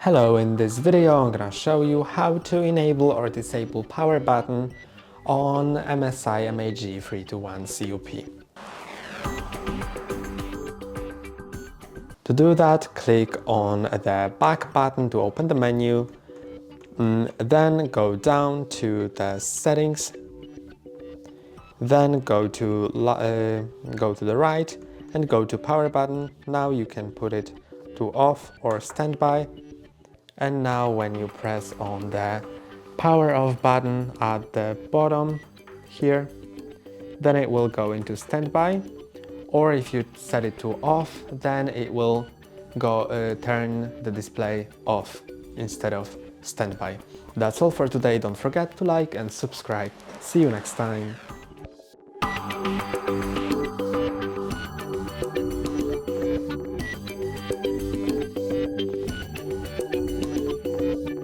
Hello, in this video I'm gonna show you how to enable or disable power button on MSI MAG 321 CUP. To do that, click on the back button to open the menu, then go down to the settings, then go to the right and go to power button. Now you can put it to off or standby. And now when you press on the power off button at the bottom here, then it will go into standby. Or if you set it to off, then it will turn the display off instead of standby. That's all for today. Don't forget to like and subscribe. See you next time.